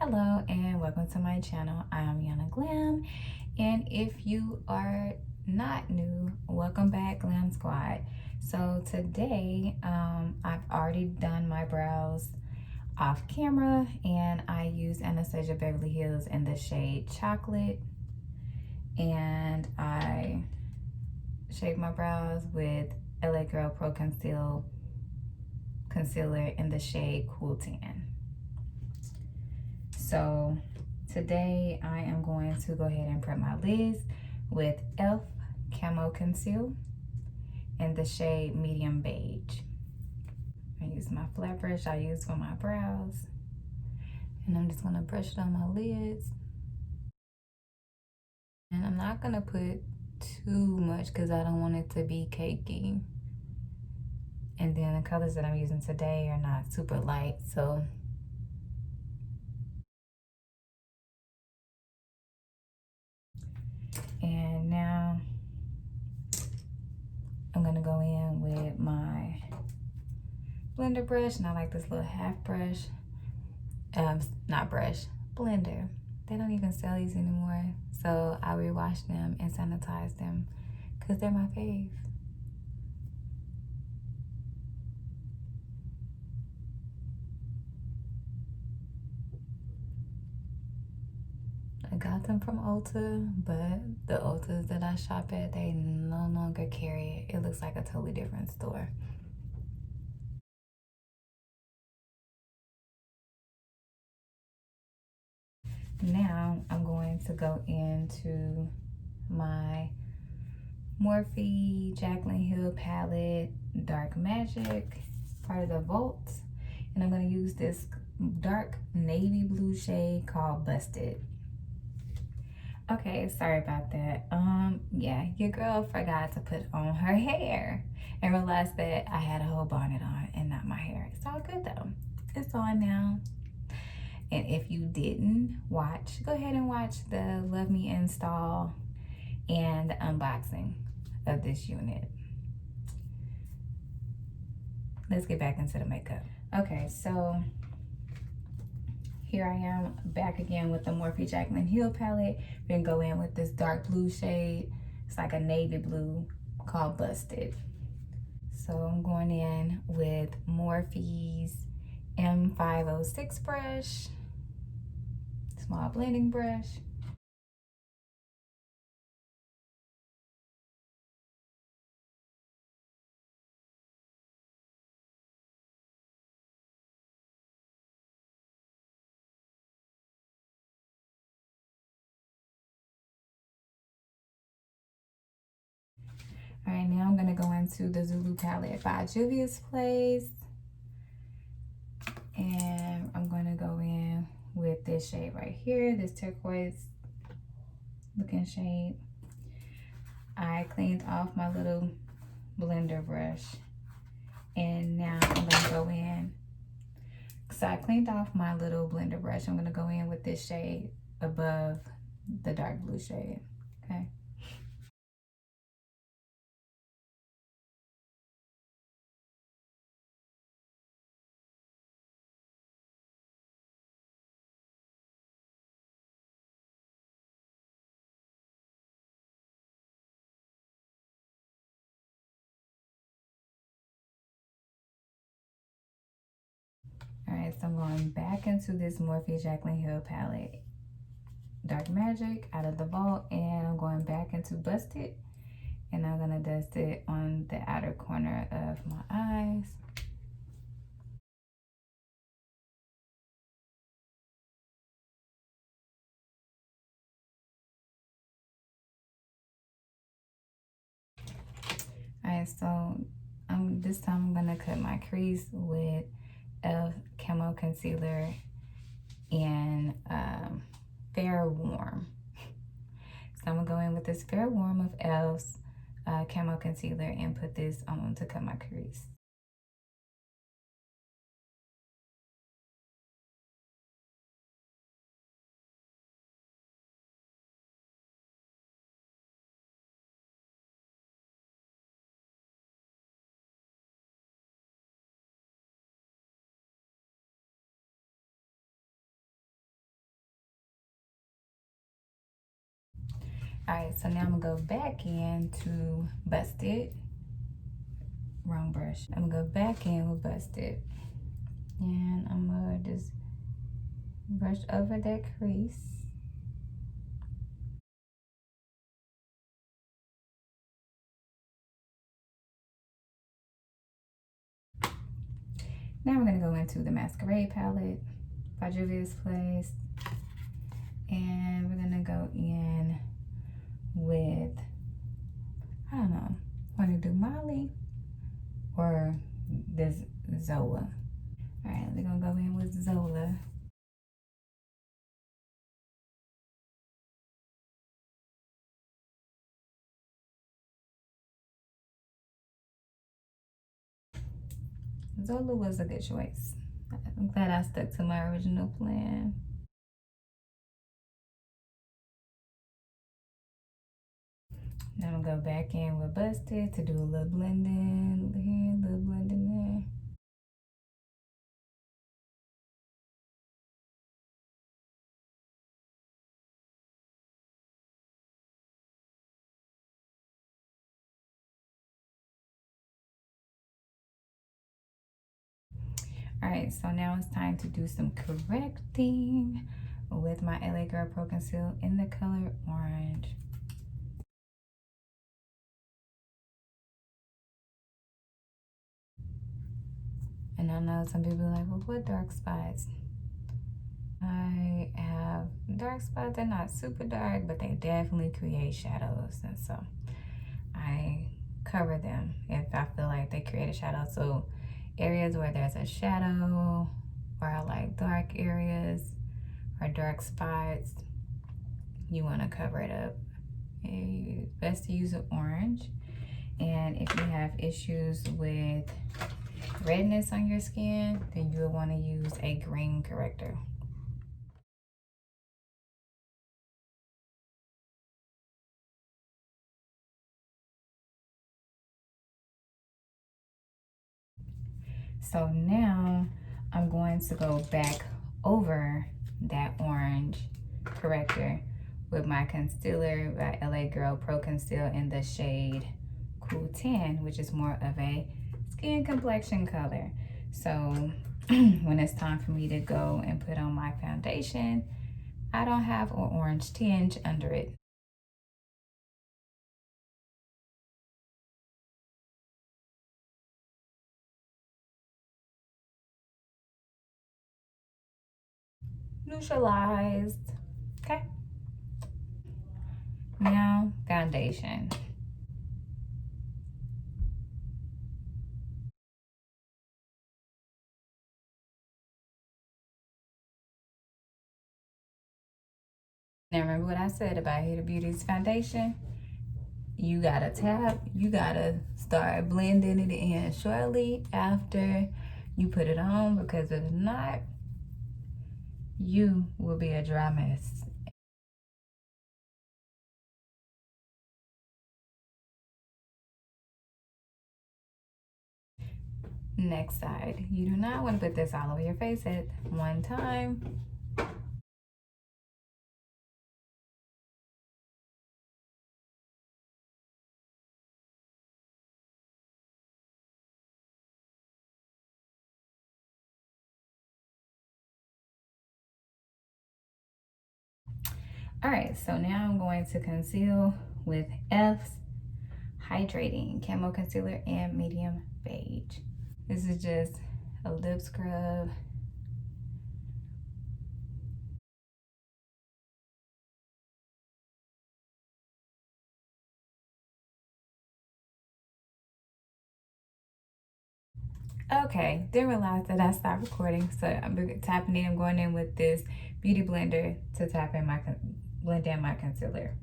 Hello and welcome to my channel. I am Glam, and if you are not new, welcome back, Glam Squad. So today I've already done my brows off camera, and I use Anastasia Beverly Hills in the shade Chocolate, and I shaped my brows with LA Girl Pro Concealer in the shade Cool Tan. So today I am going to go ahead and prep my lids with e.l.f. Camo Conceal in the shade Medium Beige. I use my flat brush I use for my brows, and I'm just gonna brush it on my lids. And I'm not gonna put too much because I don't want it to be cakey. And then the colors that I'm using today are not super light, so and now I'm gonna go in with my blender brush, and I like this little half brush, not brush, blender. They don't even sell these anymore, so I rewash them and sanitize them because they're my fave. I got them from Ulta, but the Ultas that I shop at, they no longer carry it. It looks like a totally different store. Now I'm going to go into my Morphe Jaclyn Hill palette, Dark Magic, part of the Vault, and I'm going to use this dark navy blue shade called Busted. Okay, sorry about that. Yeah, your girl forgot to put on her hair and realized that I had a whole bonnet on and not my hair. It's all good though. It's on now. And if you didn't watch, go ahead and watch the Love Me install and the unboxing of this unit. Let's get back into the makeup. Okay, so here I am back again with the Morphe Jaclyn Hill palette. We're gonna go in with this dark blue shade. It's like a navy blue called Busted. So I'm going in with Morphe's M506 brush, small blending brush. All right, now I'm gonna go into the Zulu palette by JUVIA'S, and I'm gonna go in with this shade right here, this turquoise looking shade. I cleaned off my little blender brush, and now I'm gonna go in. So I cleaned off my little blender brush. I'm gonna go in with this shade above the dark blue shade, okay? All right, so I'm going back into this Morphe Jaclyn Hill palette, Dark Magic out of the Vault, and I'm going back into Busted, and I'm gonna dust it on the outer corner of my eyes. All right, so this time I'm gonna cut my crease with e.l.f. Camo Concealer in Fair Warm. So I'm gonna go in with this Fair Warm of e.l.f.'s Camo Concealer and put this on to cut my crease. Alright, so now I'm gonna go back in to Busted. Wrong brush. I'm gonna go back in with Busted. And I'm gonna just brush over that crease. Now we're gonna go into the Masquerade palette by JUVIA'S Place. And we're gonna go in with, I don't know, wanna do Molly or this Zola? Alright, we're gonna go in with Zola. Zola was a good choice. I'm glad I stuck to my original plan. Now I'm gonna go back in with Busted to do a little blending here, a little blending there. All right, so now it's time to do some correcting with my LA Girl Pro Conceal in the color orange. And I know some people are like, well, what dark spots? I have dark spots. They're not super dark, but they definitely create shadows. And so I cover them if I feel like they create a shadow. So areas where there's a shadow or like dark areas or dark spots, you want to cover it up. It's best to use an orange. And if you have issues with redness on your skin, then you'll want to use a green corrector. So now I'm going to go back over that orange corrector with my concealer by LA Girl Pro Conceal in the shade Cool Tan, which is more of a skin complexion color. So when it's time for me to go and put on my foundation, I don't have an orange tinge under it. Neutralized. Okay. Now foundation. Now remember what I said about Huda Beauty's foundation? You gotta tap, you gotta start blending it in shortly after you put it on, because if not, you will be a dry mess. Next side, you do not want to put this all over your face at one time. All right, so now I'm going to conceal with F's Hydrating Camo Concealer in Medium Beige. This is just a lip scrub. Okay, didn't realize that I stopped recording, so I'm tapping in. I'm going in with this beauty blender to tap in my blend in my concealer.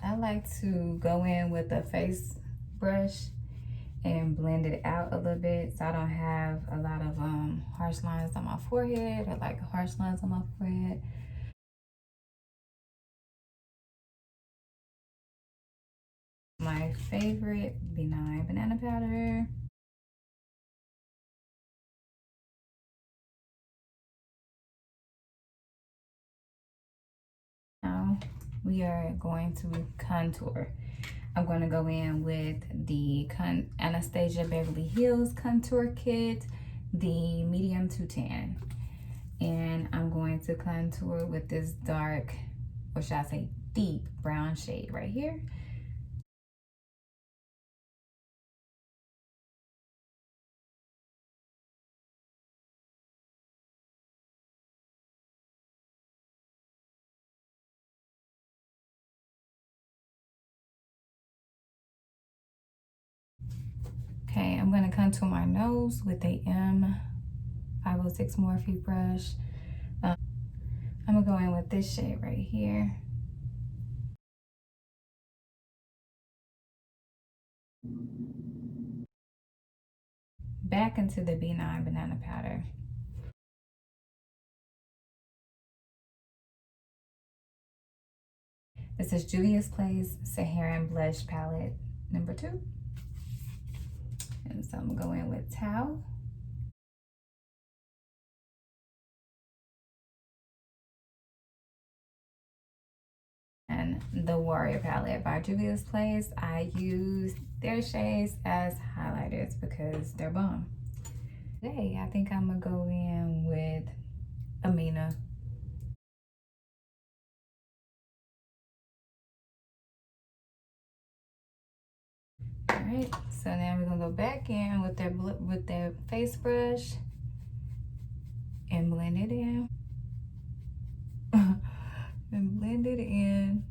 I like to go in with a face brush and blend it out a little bit, so I don't have a lot of harsh lines on my forehead, or like harsh lines on my forehead. My favorite benign banana powder. Now we are going to contour. I'm going to go in with the Anastasia Beverly Hills Contour Kit, the medium to tan. And I'm going to contour with this dark, or should I say deep brown shade right here. Okay, I'm going to contour my nose with a M506 Morphe brush. I'm going to go in with this shade right here. Back into the B9 banana powder. This is JUVIA'S Saharan Blush Palette number 2. And so I'm going to go in with Towel. And the Warrior palette by JUVIA'S. I use their shades as highlighters because they're bomb. Today, I think I'm gonna go in with Amina. All right, so now we're gonna go back in with their face brush and blend it in. And blend it in.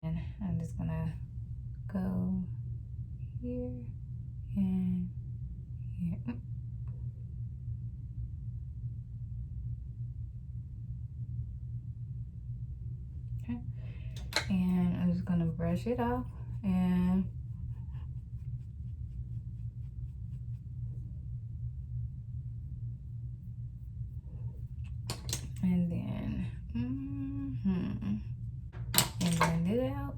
And I'm just gonna go here and here. Okay. And I'm just gonna brush it off and then and blend it out.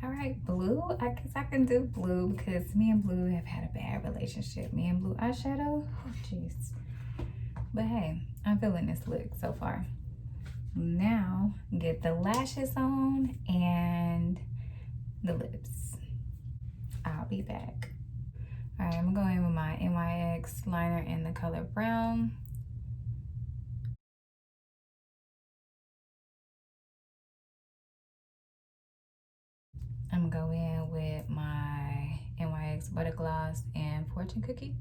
All right, blue. I guess I can do blue because me and blue have had a bad relationship. Me and blue eyeshadow. Oh, jeez. But hey, I'm feeling this look so far. Now, get the lashes on and the lips. I'll be back. All right, I'm going with my NYX liner in the color brown. I'm going to go in with my NYX Butter Gloss and Fortune Cookie.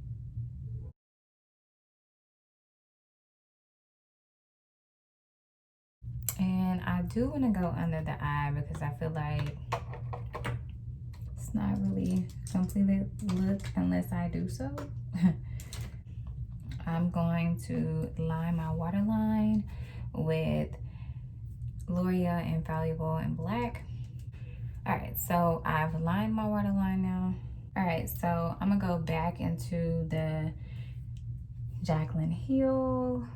And I do want to go under the eye because I feel like it's not really completely look unless I do so. I'm going to line my waterline with L'Oreal Infallible in black. All right, so I've lined my waterline now. All right, so I'm gonna go back into the Jaclyn Hill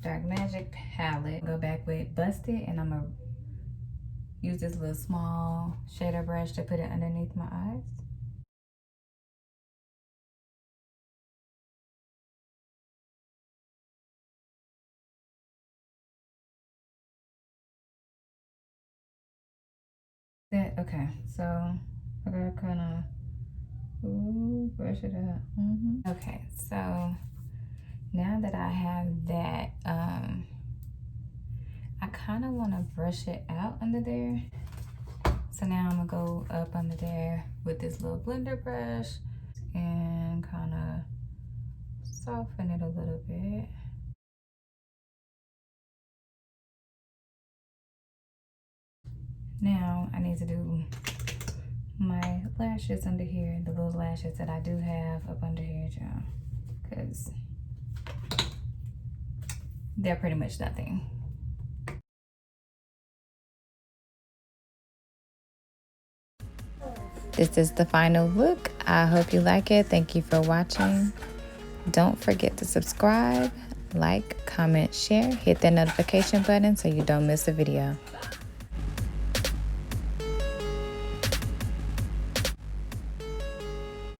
Dark Magic palette. Go back with Busted, and I'm gonna use this little small shader brush to put it underneath my eyes. Okay, so I gotta kind of brush it up. Okay, so now that I have that, I kind of want to brush it out under there. So now I'm gonna go up under there with this little blender brush and kind of soften it a little bit. Now I need to do my lashes under here, the little lashes that I do have up under here, y'all, because they're pretty much nothing. this is the final look. I hope you like it. Thank you for watching. Don't forget to subscribe, like, comment, share, hit that notification button so you don't miss a video.